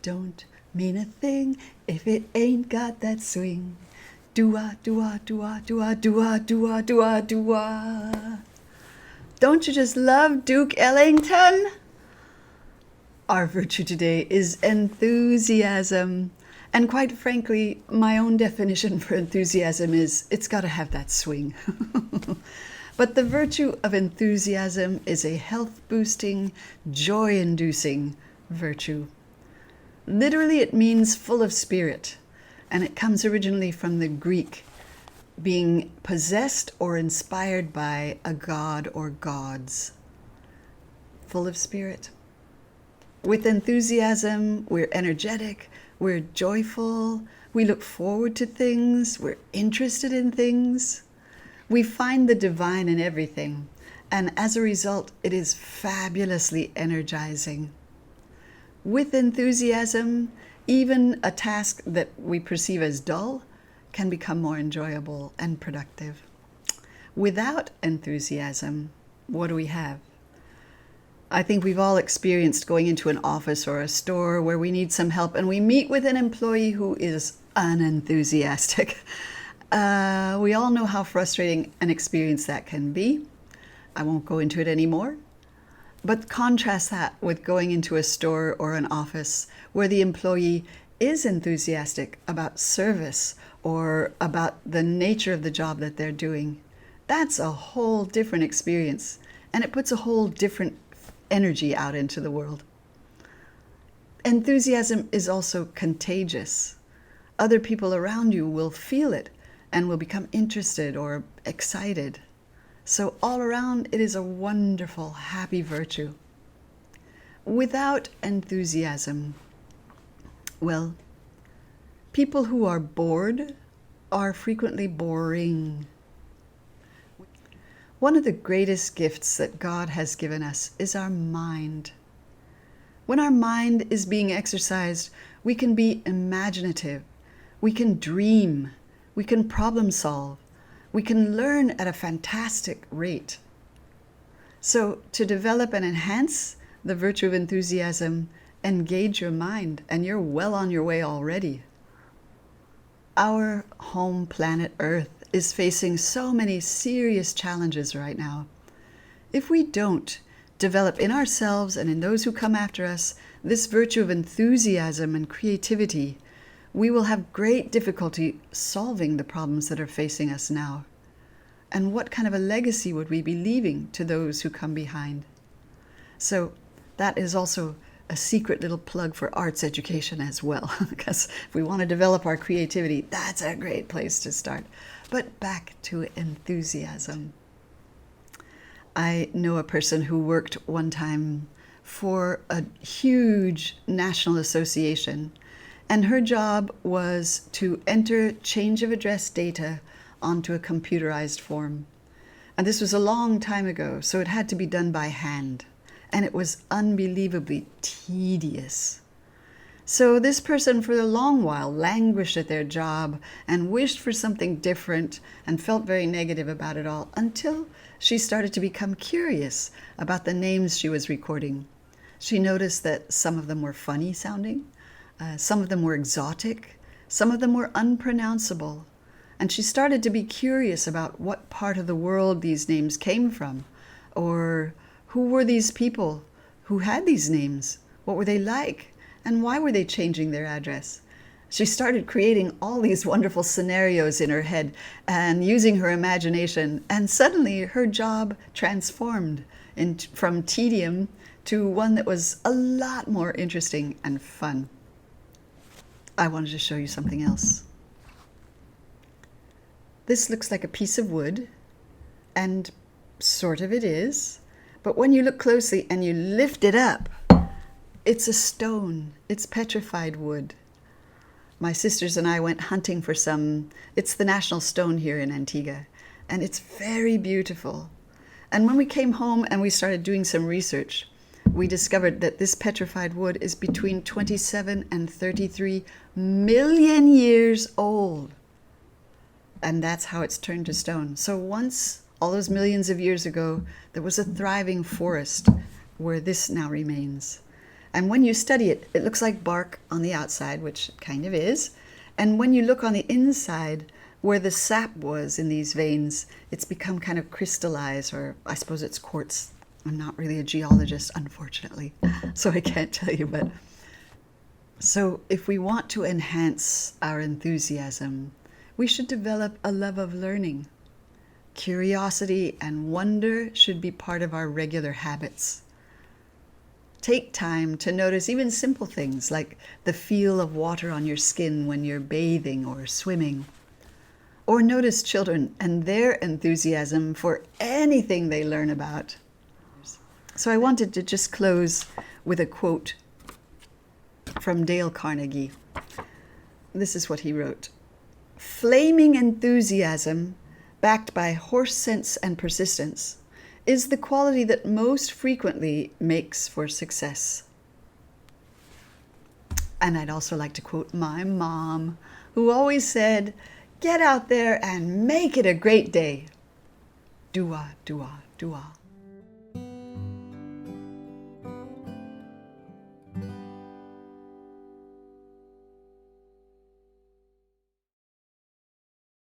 don't mean a thing if it ain't got that swing. Do-ah, do-ah, do-ah, do-ah, do-ah, do-ah, do-ah, do-ah. Don't you just love Duke Ellington? Our virtue today is enthusiasm. And quite frankly, my own definition for enthusiasm is it's got to have that swing. But the virtue of enthusiasm is a health-boosting, joy-inducing virtue. Literally, it means full of spirit, and it comes originally from the Greek, being possessed or inspired by a god or gods. Full of spirit. With enthusiasm, we're energetic, we're joyful, we look forward to things, we're interested in things. We find the divine in everything, and as a result, it is fabulously energizing. With enthusiasm, even a task that we perceive as dull can become more enjoyable and productive. Without enthusiasm, what do we have? I think we've all experienced going into an office or a store where we need some help and we meet with an employee who is unenthusiastic. We all know how frustrating an experience that can be. I won't go into it anymore. But contrast that with going into a store or an office where the employee is enthusiastic about service or about the nature of the job that they're doing. That's a whole different experience, and it puts a whole different energy out into the world. Enthusiasm is also contagious. Other people around you will feel it and will become interested or excited. So all around, it is a wonderful, happy virtue. Without enthusiasm, well, people who are bored are frequently boring. One of the greatest gifts that God has given us is our mind. When our mind is being exercised, we can be imaginative, we can dream, we can problem solve, we can learn at a fantastic rate. So to develop and enhance the virtue of enthusiasm, engage your mind, and you're well on your way already. Our home planet Earth is facing so many serious challenges right now. If we don't develop in ourselves and in those who come after us this virtue of enthusiasm and creativity, we will have great difficulty solving the problems that are facing us now. And what kind of a legacy would we be leaving to those who come behind? So that is also a secret little plug for arts education as well, because if we want to develop our creativity, that's a great place to start. But back to enthusiasm. I know a person who worked one time for a huge national association, and her job was to enter change of address data onto a computerized form. And this was a long time ago, so it had to be done by hand. And it was unbelievably tedious. So this person for a long while languished at their job and wished for something different and felt very negative about it all until she started to become curious about the names she was recording. She noticed that some of them were funny sounding, some of them were exotic, some of them were unpronounceable. And she started to be curious about what part of the world these names came from, or who were these people who had these names? What were they like? And why were they changing their address? She started creating all these wonderful scenarios in her head and using her imagination. And suddenly her job transformed from tedium to one that was a lot more interesting and fun. I wanted to show you something else. This looks like a piece of wood, and sort of it is. But when you look closely and you lift it up, it's a stone. It's petrified wood. My sisters and I went hunting for some. It's the national stone here in Antigua, and it's very beautiful. And when we came home and we started doing some research, we discovered that this petrified wood is between 27 and 33 million years old. And that's how it's turned to stone. So once, all those millions of years ago, there was a thriving forest where this now remains. And when you study it, it looks like bark on the outside, which it kind of is. And when you look on the inside, where the sap was in these veins, it's become kind of crystallized, or I suppose it's quartz. I'm not really a geologist, unfortunately, so I can't tell you. But so if we want to enhance our enthusiasm, we should develop a love of learning. Curiosity and wonder should be part of our regular habits. Take time to notice even simple things like the feel of water on your skin when you're bathing or swimming. Or notice children and their enthusiasm for anything they learn about. So I wanted to just close with a quote from Dale Carnegie. This is what he wrote. "Flaming enthusiasm, backed by horse sense and persistence, is the quality that most frequently makes for success." And I'd also like to quote my mom, who always said, "Get out there and make it a great day. Dua, dua, dua."